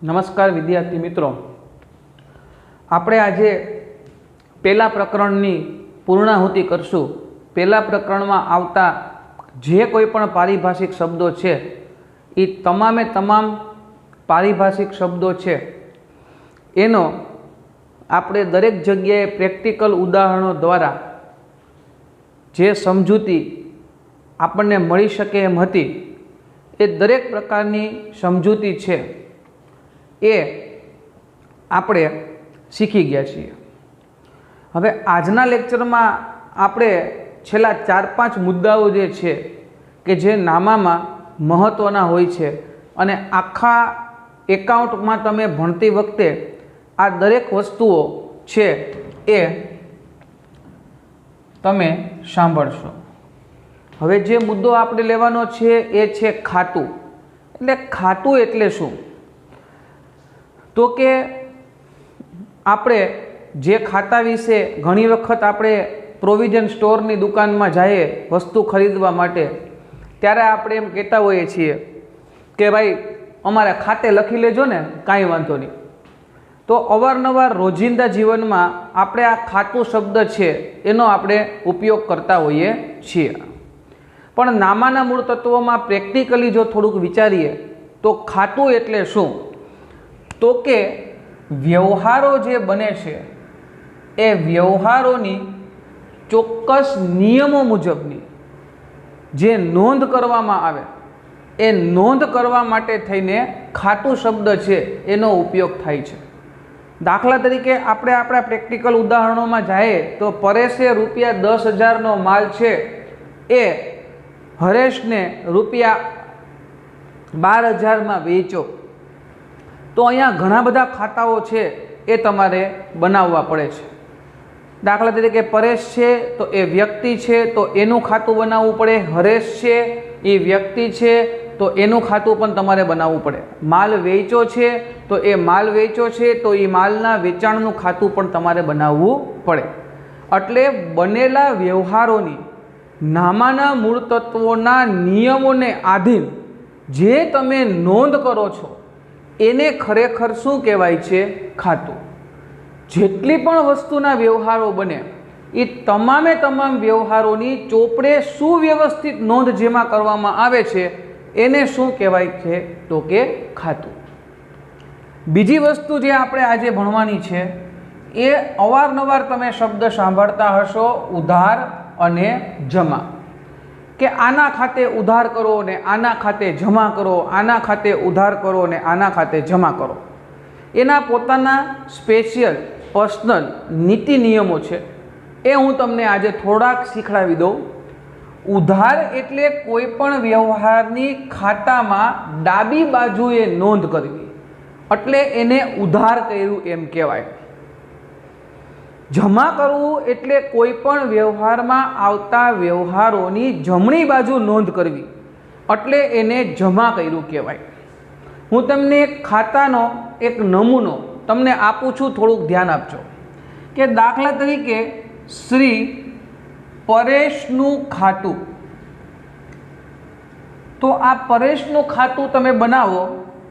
नमस्कार विद्यार्थी मित्रों, આપણે આજે પહેલા પ્રકરણની પૂર્ણાહુતિ કરશું। પહેલા પ્રકરણમાં આવતા જે કોઈ પણ પારિભાષિક શબ્દો છે એ તમામે તમામ પારિભાષિક શબ્દો છે એનો આપણે દરેક જગ્યાએ પ્રેક્ટિકલ ઉદાહરણો દ્વારા જે સમજૂતી આપણને મળી શકે એમ હતી એ દરેક પ્રકારની સમજૂતી છે એ આપણે શીખી ગયા છીએ। હવે આજના લેક્ચરમાં આપણે છેલ્લા 4-5 મુદ્દાઓ જે છે કે જે નામામાં મહત્ત્વના હોય છે અને આખા એકાઉન્ટમાં તમે ભણતી વખતે આ દરેક વસ્તુઓ છે એ તમે સાંભળશો। હવે જે મુદ્દો આપણે લેવાનો છે એ છે ખાતું। એટલે ખાતું એટલે શું? તો કે આપણે જે ખાતા વિશે ઘણી વખત આપણે પ્રોવિઝન સ્ટોરની દુકાનમાં જઈએ વસ્તુ ખરીદવા માટે, ત્યારે આપણે એમ કહેતા હોઈએ છીએ કે ભાઈ અમારે ખાતે લખી લેજો ને, કાંઈ વાંધો નહીં। તો અવારનવાર રોજિંદા જીવનમાં આપણે આ ખાતું શબ્દ છે એનો આપણે ઉપયોગ કરતા હોઈએ છીએ, પણ નામાના મૂળ તત્વોમાં પ્રેક્ટિકલી જો થોડુંક વિચારીએ તો ખાતું એટલે શું? તો કે વ્યવહારો જે બને છે એ વ્યવહારોની ચોક્કસ નિયમો મુજબની જે નોંધ કરવામાં આવે એ નોંધ કરવા માટે થઈને ખાતું શબ્દ છે એનો ઉપયોગ થાય છે। દાખલા તરીકે આપણે આપણા પ્રેક્ટિકલ ઉદાહરણોમાં જઈએ તો પરેશે રૂપિયા 10,000નો માલ છે એ હરેશને રૂપિયા 12,000માં વેચ્યો, તો અહીંયા ઘણા બધા ખાતાઓ છે એ તમારે બનાવવા પડે છે। દાખલા તરીકે પરેશ છે તો એ વ્યક્તિ છે તો એનું ખાતું બનાવવું પડે, હરેશ છે એ વ્યક્તિ છે તો એનું ખાતું પણ તમારે બનાવવું પડે, માલ વેચો છે તો એ માલ વેચો છે તો એ માલના વેચાણનું ખાતું પણ તમારે બનાવવું પડે। એટલે બનેલા વ્યવહારોની નામાના મૂળ તત્વોના નિયમોને આધીન જે તમે નોંધ કરો છો એને ખરેખર શું કહેવાય છે? ખાતું। જેટલી પણ વસ્તુના વ્યવહારો બને એ તમામે તમામ વ્યવહારોની ચોપડે સુવ્યવસ્થિત નોંધ જેમાં કરવામાં આવે છે એને શું કહેવાય છે? તો કે ખાતું। બીજી વસ્તુ જે આપણે આજે ભણવાની છે એ અવારનવાર તમે શબ્દ સાંભળતા હશો, ઉધાર અને જમા। કે આના ખાતે ઉધાર કરો ને આના ખાતે જમા કરો, આના ખાતે ઉધાર કરો ને આના ખાતે જમા કરો। એના પોતાના સ્પેશિયલ પર્સનલ નીતિ નિયમો છે એ હું તમને આજે થોડાક શીખડાવી દઉં। ઉધાર એટલે કોઈ પણ વ્યવહારની ખાતામાં ડાબી બાજુએ નોંધ કરવી, એટલે એને ઉધાર કર્યું એમ કહેવાય। જમા કરવું એટલે કોઈ પણ વ્યવહારમાં આવતા વ્યવહારોની જમણી બાજુ નોંધ કરવી, એટલે એને જમા કર્યું કહેવાય। હું તમને એક ખાતાનો એક નમૂનો તમને આપું છું, થોડુંક ધ્યાન આપજો। કે દાખલા તરીકે શ્રી પરેશનું ખાતું, તો આ પરેશનું ખાતું તમે બનાવો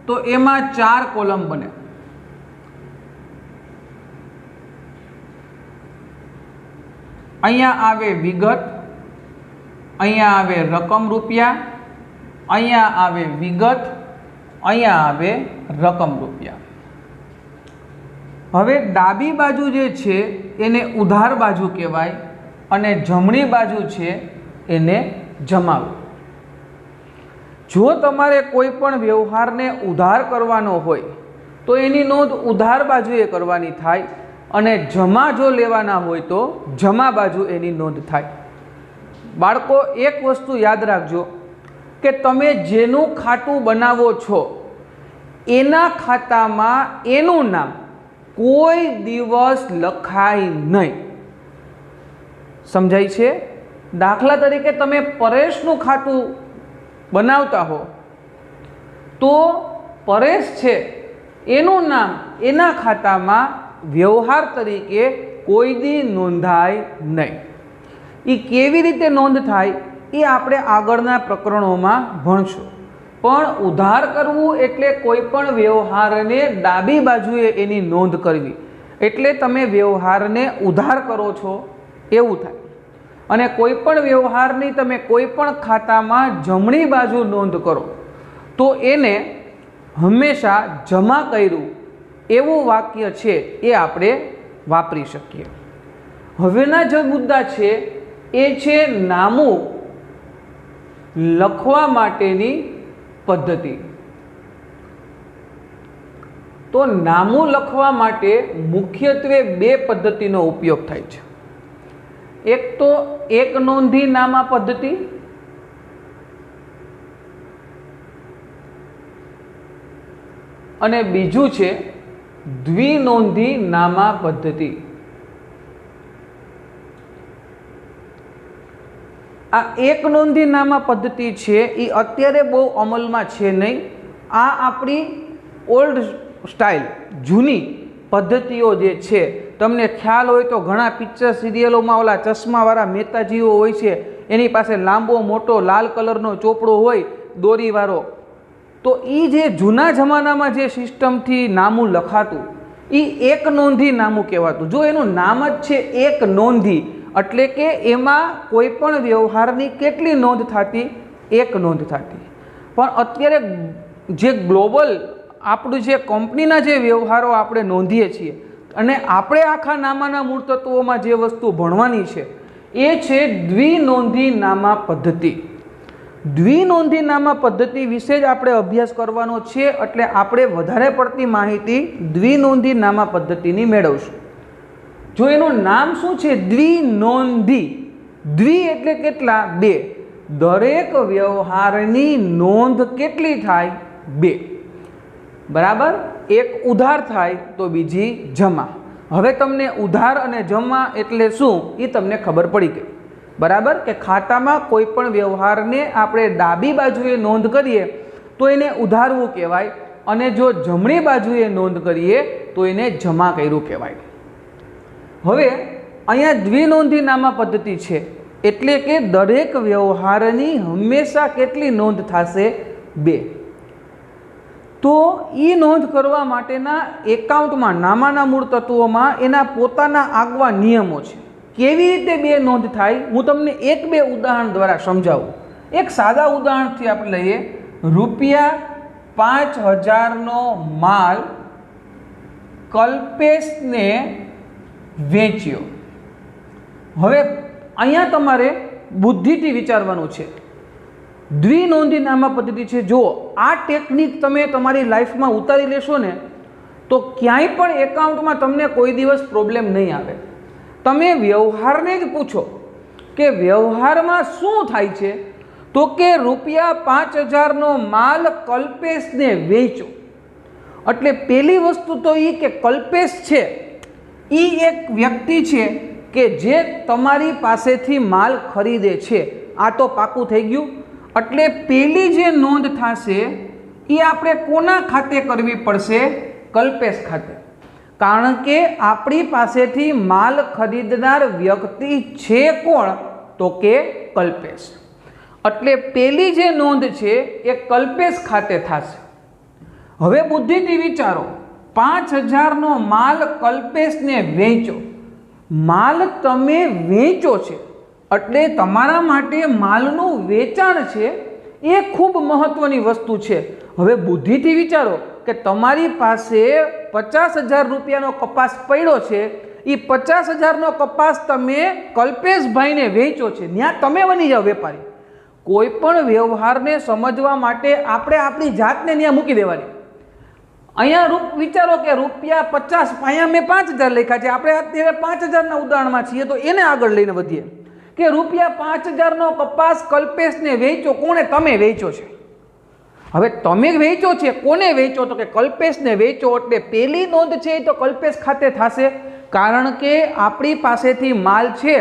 તો એમાં 4 કોલમ બને। અહીંયા આવે વિગત, અહીંયા આવે રકમ રૂપિયા, અહીંયા આવે વિગત, અહીંયા આવે રકમ રૂપિયા। હવે ડાબી બાજુ જે છે એને ઉધાર બાજુ કહેવાય અને જમણી બાજુ છે એને જમાવું। જો તમારે કોઈ પણ વ્યવહારને ઉધાર કરવાનો હોય તો એની નોંધ ઉધાર બાજુએ કરવાની થાય અને જમા જો લેવાના હોય તો જમા બાજુ એની નોંધ થાય। બાળકો, એક વસ્તુ યાદ રાખજો કે તમે જેનું ખાતું બનાવો છો એના ખાતામાં એનું નામ કોઈ દિવસ લખાય નહીં। સમજાય છે? દાખલા તરીકે તમે પરેશનું ખાતું બનાવતા હો તો પરેશ છે એનું નામ એના ખાતામાં વ્યવહાર તરીકે કોઈ દી નોંધાય નહીં। એ કેવી રીતે નોંધ થાય એ આપણે આગળના પ્રકરણોમાં ભણશું। પણ ઉધાર કરવું એટલે કોઈ પણ વ્યવહારને ડાબી બાજુએ એની નોંધ કરવી, એટલે તમે વ્યવહારને ઉધાર કરો છો એવું થાય. અને કોઈ પણ વ્યવહારની તમે કોઈ પણ ખાતામાં જમણી બાજુ નોંધ કરો તો એને હંમેશા જમા કર્યું એવું વાક્ય છે એ આપણે વાપરી શકીએ. હવેના જે મુદ્દા છે એ છે નામું લખવા માટેની પદ્ધતિ. તો નામું લખવા માટે મુખ્યત્વે બે પદ્ધતિનો ઉપયોગ થાય છે. એક તો એક નોંધી નામા પદ્ધતિ અને બીજું છે દ્વિનોંધી નામા પદ્ધતિ. આ એક નોંધી નામા પદ્ધતિ છે એ અત્યારે બહુ અમલમાં છે નહીં. આ આપણી ઓલ્ડ સ્ટાઇલ જૂની પદ્ધતિઓ જે છે, તમને ખ્યાલ હોય તો ઘણા પિક્ચર સિરિયલોમાં ઓલા ચશ્માવાળા મહેતાજીઓ હોય છે, એની પાસે લાંબો મોટો લાલ કલરનો ચોપડો હોય દોરીવાળો. તો એ જે જૂના જમાનામાં જે સિસ્ટમથી નામું લખાતું એ એક નોંધી નામું કહેવાતું. જો એનું નામ જ છે એક નોંધી, એટલે કે એમાં કોઈ પણ વ્યવહારની કેટલી નોંધ થતી? એક નોંધ થતી. પણ અત્યારે જે ગ્લોબલ આપણું જે કંપનીના જે વ્યવહારો આપણે નોંધીએ છીએ અને આપણે આખા નામાના મૂળ તત્વોમાં જે વસ્તુ ભણવાની છે એ છે દ્વિનોંધી નામા પદ્ધતિ. દ્વિનોંધી નામા પદ્ધતિ વિશે જ આપણે અભ્યાસ કરવાનો છે, એટલે આપણે વધારે પડતી માહિતી દ્વિનોંધી નામા પદ્ધતિની મેળવશું. જો એનું નામ શું છે? દ્વિનોંધી. દ્વિ એટલે કેટલા? બે. દરેક વ્યવહારની નોંધ કેટલી થાય? બે. બરાબર. એક ઉધાર થાય તો બીજી જમા. હવે તમને ઉધાર અને જમા એટલે શું એ તમને ખબર પડી ગઈ. બરાબર, કે ખાતામાં કોઈ પણ વ્યવહારને આપણે ડાબી બાજુએ નોંધ કરીએ તો એને ઉધારવું કહેવાય, અને જો જમણી બાજુએ નોંધ કરીએ તો એને જમા કર્યું કહેવાય. હવે અહીંયા દ્વિનોંધી નામા પદ્ધતિ છે, એટલે કે દરેક વ્યવહારની હંમેશા કેટલી નોંધ થશે? બે. તો એ નોંધ કરવા માટેના એકાઉન્ટમાં નામાના મૂળ તત્વોમાં એના પોતાના આગવા નિયમો છે. કેવી રીતે બે નોંધ થાય હું તમને એક બે ઉદાહરણ દ્વારા સમજાવું. એક સાદા ઉદાહરણથી આપણે લઈએ. ₹5000નો માલ કલ્પેશને વેચ્યો. હવે અહીંયા તમારે બુદ્ધિથી વિચારવાનું છે. દ્વિનોંધી નામા પદ્ધતિ છે. જો આ ટેકનિક તમે તમારી લાઈફમાં ઉતારી લેશો ને તો ક્યાંય પણ એકાઉન્ટમાં તમને કોઈ દિવસ પ્રોબ્લેમ નહીં આવે. તમે વ્યવહારને જ પૂછો કે વ્યવહારમાં શું થાય છે, તો કે ₹5000નો માલ કલ્પેશને વેચો. એટલે પહેલી વસ્તુ તો એ કે કલ્પેશ છે એ એક વ્યક્તિ છે કે જે તમારી પાસેથી માલ ખરીદે છે. આ તો પાકું થઈ ગયું. એટલે પહેલી જે નોંધ થશે એ આપણે કોના ખાતે કરવી પડશે? કલ્પેશ ખાતે. કારણ કે આપણી પાસેથી માલ ખરીદનાર વ્યક્તિ છે કોણ? તો કે કલ્પેશ. એટલે પહેલી જે નોંધ છે એ કલ્પેશ ખાતે થશે. હવે બુદ્ધિથી વિચારો. 5000નો માલ કલ્પેશને વેચો. માલ તમે વેચો છે એટલે તમારા માટે માલનું વેચાણ છે એ ખૂબ મહત્વની વસ્તુ છે. હવે બુદ્ધિથી વિચારો કે તમારી પાસે 50000 રૂપિયાનો કપાસ પડ્યો છે. એ 50000નો કપાસ તમે કલ્પેશભાઈને વેચો છે. ત્યાં તમે બની જાઓ વેપારી. કોઈ પણ વ્યવહારને સમજવા માટે આપણે આપણી જાતને ત્યાં મૂકી દેવાની. અહીંયા વિચારો કે ₹50, અહીંયા મેં 5000 લખ્યા છે. આપણે અત્યારે 5000ના ઉદાહરણમાં છીએ તો એને આગળ લઈને વધીએ કે ₹5000નો કપાસ કલ્પેશને વેચો. કોણે? તમે વેચો છે. હવે તમે વેચો છે, કોને વેચો? તો કે કલ્પેશને વેચો. એટલે પહેલી નોંધ છે એ તો કલ્પેશ ખાતે થશે, કારણ કે આપણી પાસેથી માલ છે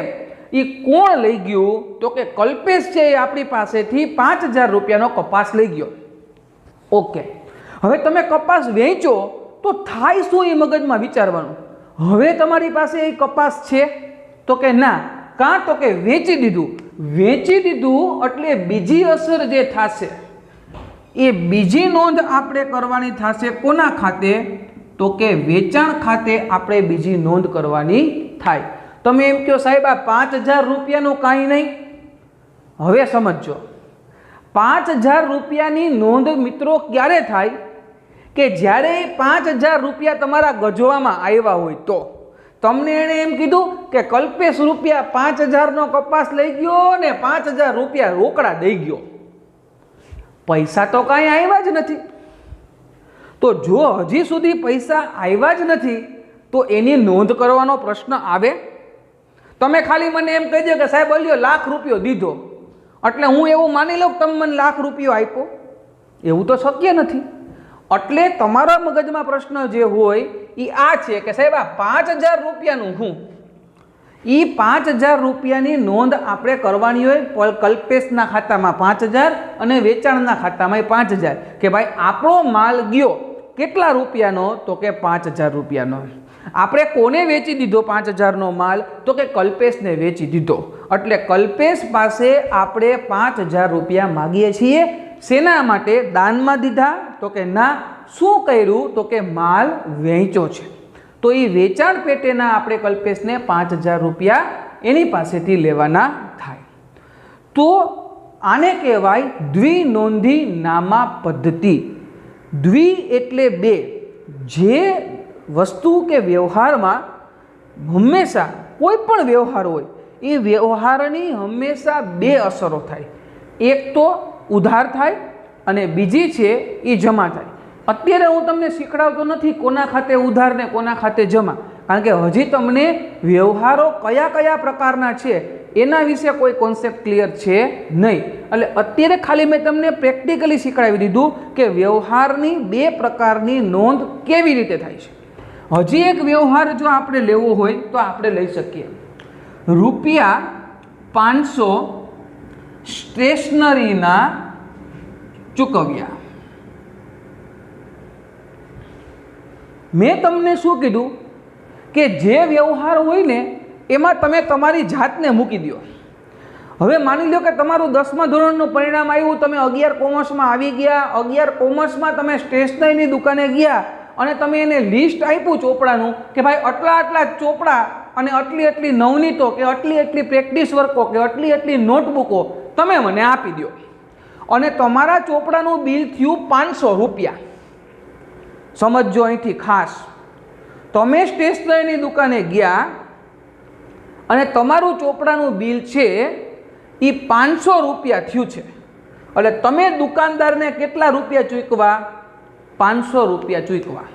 એ કોણ લઈ ગયું? તો કે કલ્પેશ છે એ આપણી પાસેથી 5000 રૂપિયાનો કપાસ લઈ ગયો. ઓકે. હવે તમે કપાસ વેચો તો થાય શું એ મગજમાં વિચારવાનું. હવે તમારી પાસે એ કપાસ છે? તો કે ના. કાં? તો કે વેચી દીધું. વેચી દીધું એટલે બીજી અસર જે થશે એ બીજી નોંધ આપણે કરવાની થશે કોના ખાતે? તો કે વેચાણ ખાતે આપણે બીજી નોંધ કરવાની થાય. તમે એમ કહો સાહેબ આ 5000 રૂપિયાનું કાંઈ નહીં. હવે સમજો, 5000 રૂપિયાની નોંધ મિત્રો ક્યારે થાય? કે જ્યારે 5000 રૂપિયા તમારા ગજવામાં આવ્યા હોય તો તમને એણે એમ કીધું કે કલ્પેશ રૂપિયા 5000નો કપાસ લઈ ગયો ને 5000 રૂપિયા રોકડા દઈ ગયો. પૈસા તો કાંઈ આવ્યા જ નથી. તો જો હજી સુધી પૈસા આવ્યા જ નથી તો એની નોંધ કરવાનો પ્રશ્ન આવે? તમે ખાલી મને એમ કહી દો કે સાહેબ અલ્યો ₹1,00,000 દીધો એટલે હું એવું માની લઉં કે તમે મને ₹1,00,000 આપ્યો. એવું તો શક્ય નથી. એટલે તમારા મગજમાં પ્રશ્ન જે હોય એ આ છે કે સાહેબ આ 5000 રૂપિયાનું હું એ 5000 રૂપિયાની નોંધ આપણે કરવાની હોય કલ્પેશના ખાતામાં 5000 અને વેચાણના ખાતામાં 5000 કે ભાઈ આપણો માલ ગયો કેટલા રૂપિયાનો? તો કે 5000 રૂપિયાનો. આપણે કોને વેચી દીધો 5000નો માલ? તો કે કલ્પેશને વેચી દીધો. એટલે કલ્પેશ પાસે આપણે 5000 રૂપિયા માગીએ છીએ. શેના માટે? દાનમાં દીધા? તો કે ના. શું કર્યું? તો કે માલ વેચ્યો છે. તો એ વેચાણ પેટેના આપણે કલ્પેશને 5000 રૂપિયા એની પાસેથી લેવાના થાય. તો આને કહેવાય દ્વિનોંધી નામા પદ્ધતિ. દ્વિ એટલે બે. જે વસ્તુ કે વ્યવહારમાં હંમેશા કોઈ પણ વ્યવહાર હોય એ વ્યવહારની હંમેશા બે અસરો થાય. એક તો ઉધાર થાય અને બીજી છે એ જમા થાય. અત્યારે હું તમને શીખડાવતો નથી કોના ખાતે ઉધાર ને કોના ખાતે જમા, કારણ કે હજી તમને વ્યવહારો કયા કયા પ્રકારના છે એના વિશે કોઈ કોન્સેપ્ટ ક્લિયર છે નહીં. એટલે અત્યારે ખાલી મેં તમને પ્રેક્ટિકલી શીખડાવી દીધું કે વ્યવહારની બે પ્રકારની નોંધ કેવી રીતે થાય છે. હજી એક વ્યવહાર જો આપણે લેવો હોય તો આપણે લઈ શકીએ. ₹500 સ્ટેશનરીના ચૂકવ્યા. મેં તમને શું કીધું કે જે વ્યવહાર હોય ને એમાં તમે તમારી જાતને મૂકી દો. હવે માની લો કે તમારું 10મા ધોરણનું પરિણામ આવ્યું, તમે 11 કોમર્સમાં આવી ગયા. 11 કોમર્સમાં તમે સ્ટેશનરીની દુકાને ગયા અને તમે એને લિસ્ટ આપ્યું ચોપડાનું કે ભાઈ આટલા આટલા ચોપડા અને આટલી આટલી નવનીતો કે આટલી આટલી પ્રેક્ટિસ વર્કો કે આટલી આટલી નોટબુકો તમે મને આપી દો. અને તમારા ચોપડાનું બિલ થયું ₹500. સમજો અહીંથી ખાસ, તમે સ્ટેશનરીની દુકાને ગયા અને તમારું ચોપડાનું બિલ છે એ ₹500 થયું છે. એટલે તમે દુકાનદારને કેટલા રૂપિયા ચૂકવા? ₹500 ચૂકવા.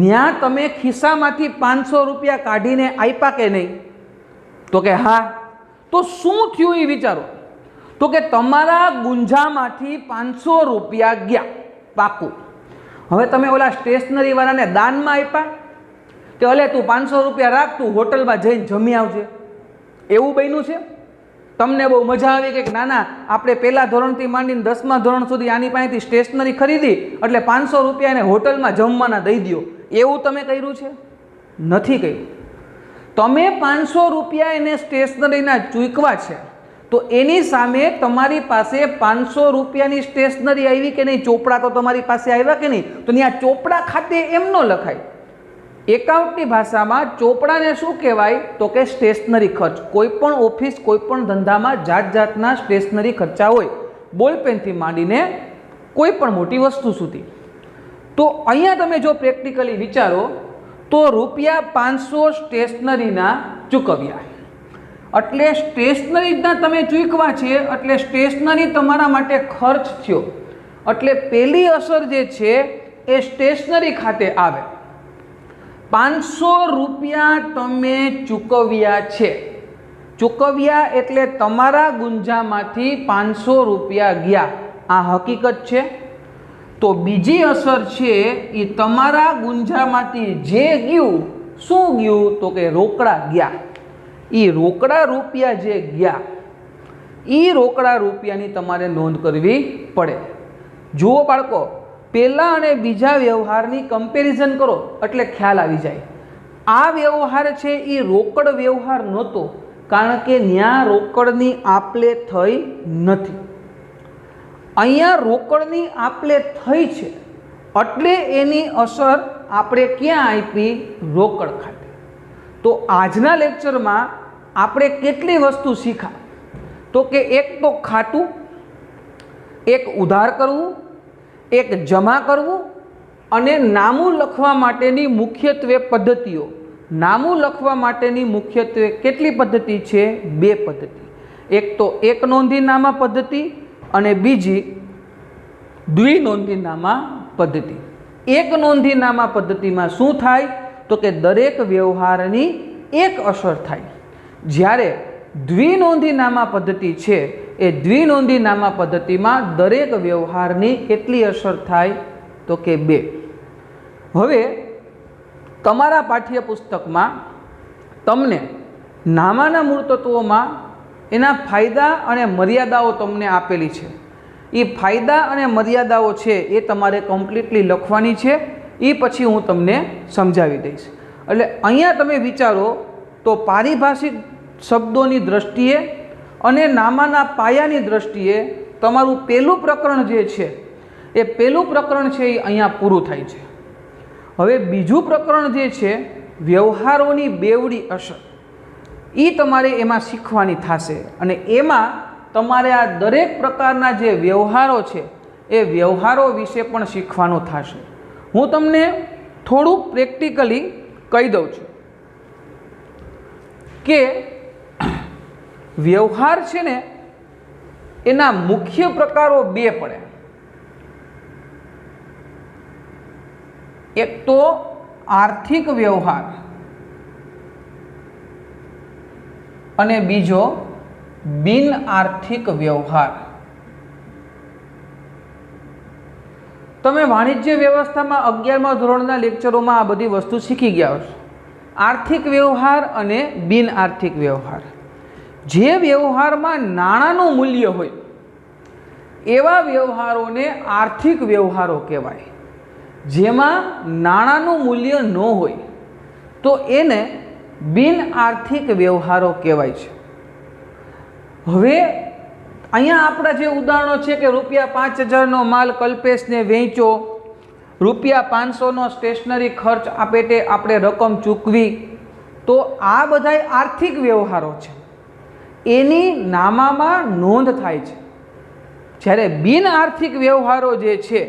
ન્યા તમે ખિસ્સામાંથી ₹500 કાઢીને આપ્યા કે નહીં? તો કે હા. તો શું થયું એ વિચારો. તો કે તમારા ગુંજામાંથી ₹500 ગયા પાકું. હવે તમે ઓલા સ્ટેશનરી વાળાને દાનમાં આપ્યા કે અલે તું ₹500 રાખ, તું હોટલમાં જઈને જમી આવજે, એવું બન્યું છે? તમને બહુ મજા આવી કે ના ના આપણે પહેલા ધોરણથી માંડીને 10મા ધોરણ સુધી આની પાસેથી સ્ટેશનરી ખરીદી એટલે ₹500 એને હોટલમાં જમવાના દઈ દો, એવું તમે કર્યું છે? નથી કર્યું. તમે ₹500 એને સ્ટેશનરીના ચૂકવા છે તો એની સામે તમારી પાસે ₹500 સ્ટેશનરી આવી કે નહીં? ચોપડા તો તમારી પાસે આવ્યા કે નહીં? તો ત્યાં ચોપડા ખાતે એમ ન લખાય. એકાઉન્ટની ભાષામાં ચોપડાને શું કહેવાય? તો કે સ્ટેશનરી ખર્ચ. કોઈ પણ ઓફિસ કોઈ પણ ધંધામાં જાત જાતના સ્ટેશનરી ખર્ચા હોય, બોલપેનથી માંડીને કોઈ પણ મોટી વસ્તુ સુધી. તો અહીંયા તમે જો પ્રેક્ટિકલી વિચારો તો ₹500 સ્ટેશનરીના ચૂકવ્યા એટલે સ્ટેશનરીના તમે ચૂકવા છે એટલે સ્ટેશનરી તમારા માટે ખર્ચ થયો. એટલે પહેલી અસર જે છે એ સ્ટેશનરી ખાતે આવે. ₹500 તમે ચૂકવ્યા છે. ચૂકવ્યા એટલે તમારા ગુંજામાંથી ₹500 ગયા, આ હકીકત છે. તો બીજી અસર છે એ તમારા ગુંજામાંથી જે ગયું, શું ગયું? તો કે રોકડા ગયા. એ રોકડા રૂપિયા જે ગયા એ રોકડા રૂપિયાની તમારે નોંધ કરવી પડે. જુઓ બાળકો, પહેલા અને બીજા વ્યવહારની કમ્પેરિઝન કરો એટલે ખ્યાલ આવી જાય. આ વ્યવહાર છે એ રોકડ વ્યવહાર નહોતો, કારણ કે ત્યાં રોકડની આપ લે થઈ નથી. અહીંયા રોકડની આપલે થઈ છે એટલે એની અસર આપણે ક્યાં આપી? રોકડ ખાતે. તો આજના લેક્ચરમાં આપણે કેટલી વસ્તુ શીખ્યા? તો કે એક તો ખાતું, એક ઉધાર કરવું, એક જમા કરવું અને નામું લખવા માટેની મુખ્યત્વે પદ્ધતિઓ. નામું લખવા માટેની મુખ્યત્વે કેટલી પદ્ધતિ છે? 2 પદ્ધતિ. એક તો એક નોંધીનામા પદ્ધતિ અને બીજી દ્વિનોંધીનામા પદ્ધતિ. એક નોંધીનામા પદ્ધતિમાં શું થાય? તો કે દરેક વ્યવહારની એક અસર થાય. જ્યારે દ્વિનોંધીનામા પદ્ધતિ છે એ દ્વિનોંધીનામા પદ્ધતિમાં દરેક વ્યવહારની કેટલી અસર થાય? તો કે 2. હવે તમારા પાઠ્યપુસ્તકમાં તમને નામાના મૂળ તત્વોમાં એના ફાયદા અને મર્યાદાઓ તમને આપેલી છે. એ ફાયદા અને મર્યાદાઓ છે એ તમારે કમ્પ્લીટલી લખવાની છે. એ પછી હું તમને સમજાવી દઈશ. એટલે અહીંયા તમે વિચારો તો પારિભાષિક શબ્દોની દ્રષ્ટિએ અને નામાના પાયાની દ્રષ્ટિએ તમારું પહેલું પ્રકરણ જે છે એ પહેલું પ્રકરણ છે એ અહીંયા પૂરું થાય છે. હવે બીજું પ્રકરણ જે છે વ્યવહારોની બેવડી અસર, એ તમારે એમાં શીખવાની થશે અને એમાં તમારે આ દરેક પ્રકારના જે વ્યવહારો છે એ વ્યવહારો વિશે પણ શીખવાનું થશે. હું તમને થોડુંક પ્રેક્ટિકલી કહી દઉં છું કે વ્યવહાર છે ને એના મુખ્ય પ્રકારો 2 પડે. એક તો આર્થિક વ્યવહાર અને બીજો બિન આર્થિક વ્યવહાર. તમે વાણિજ્ય વ્યવસ્થામાં 11મા ધોરણના લેક્ચરોમાં આ બધી વસ્તુ શીખી ગયા હશો. આર્થિક વ્યવહાર અને બિન આર્થિક વ્યવહાર. જે વ્યવહારમાં નાણાંનું મૂલ્ય હોય એવા વ્યવહારોને આર્થિક વ્યવહારો કહેવાય. જેમાં નાણાંનું મૂલ્ય ન હોય તો એને બિન આર્થિક વ્યવહારો કહેવાય છે. હવે અહીંયા આપણા જે ઉદાહરણો છે કે ₹5000નો માલ કલ્પેશને વેચો, ₹500નો સ્ટેશનરી ખર્ચ આપે તે આપણે રકમ ચૂકવી, તો આ બધાય આર્થિક વ્યવહારો છે. એની નામામાં નોંધ થાય છે. જ્યારે બિન આર્થિક વ્યવહારો જે છે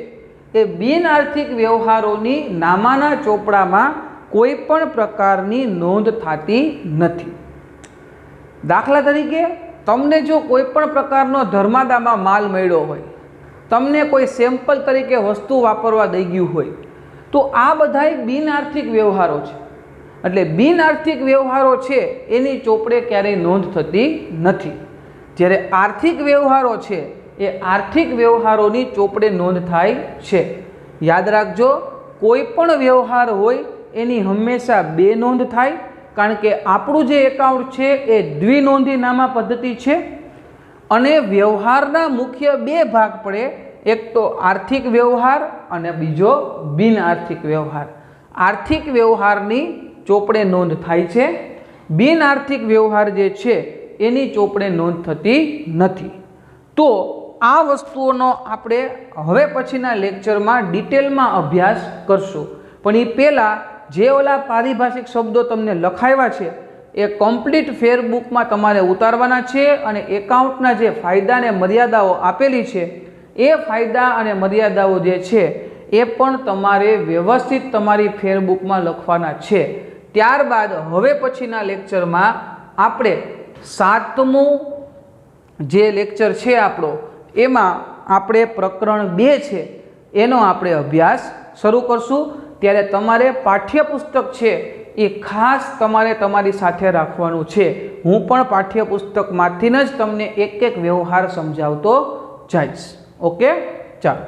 એ બિન આર્થિક વ્યવહારોની નામાના ચોપડામાં કોઈ પણ પ્રકારની નોંધ થતી નથી. દાખલા તરીકે તમને જો કોઈ પણ પ્રકારનો ધર્માદામાં માલ મળ્યો હોય, તમને કોઈ સેમ્પલ તરીકે વસ્તુ વાપરવા દઈ ગયું હોય, તો આ બધાય બિન આર્થિક વ્યવહારો છે. એટલે બિન આર્થિક વ્યવહારો છે એની ચોપડે ક્યારેય નોંધ થતી નથી. જ્યારે આર્થિક વ્યવહારો છે એ આર્થિક વ્યવહારોની ચોપડે નોંધ થાય છે. યાદ રાખજો, કોઈ પણ વ્યવહાર હોય એની હંમેશા 2 નોંધ થાય. કારણ કે આપણું જે એકાઉન્ટ છે એ દ્વિનોંધીનામા પદ્ધતિ છે અને વ્યવહારના મુખ્ય 2 ભાગ પડે. એક તો આર્થિક વ્યવહાર અને બીજો બિન આર્થિક વ્યવહાર. આર્થિક વ્યવહારની ચોપડે નોંધ થાય છે, બિન આર્થિક વ્યવહાર જે છે એની ચોપડે નોંધ થતી નથી. તો આ વસ્તુઓનો આપણે હવે પછીના લેક્ચરમાં ડિટેલમાં અભ્યાસ કરશું. પણ એ પહેલાં જે ઓલા પારિભાષિક શબ્દો તમને લખાવ્યા છે એ કમ્પ્લીટ ફેરબુકમાં તમારે ઉતારવાના છે અને એકાઉન્ટના જે ફાયદા અને મર્યાદાઓ આપેલી છે એ ફાયદા અને મર્યાદાઓ જે છે એ પણ તમારે વ્યવસ્થિત તમારી ફેરબુકમાં લખવાના છે. ત્યારબાદ હવે પછીના લેક્ચરમાં આપણે 7મું જે લેક્ચર છે આપણો એમાં આપણે પ્રકરણ 2 છે એનો આપણે અભ્યાસ શરૂ કરશું. ત્યારે તમારે પાઠ્યપુસ્તક છે એ ખાસ તમારે તમારી સાથે રાખવાનું છે. હું પણ પાઠ્યપુસ્તકમાંથી જ તમને એક વ્યવહાર સમજાવતો જઈશ. ઓકે, ચાલો.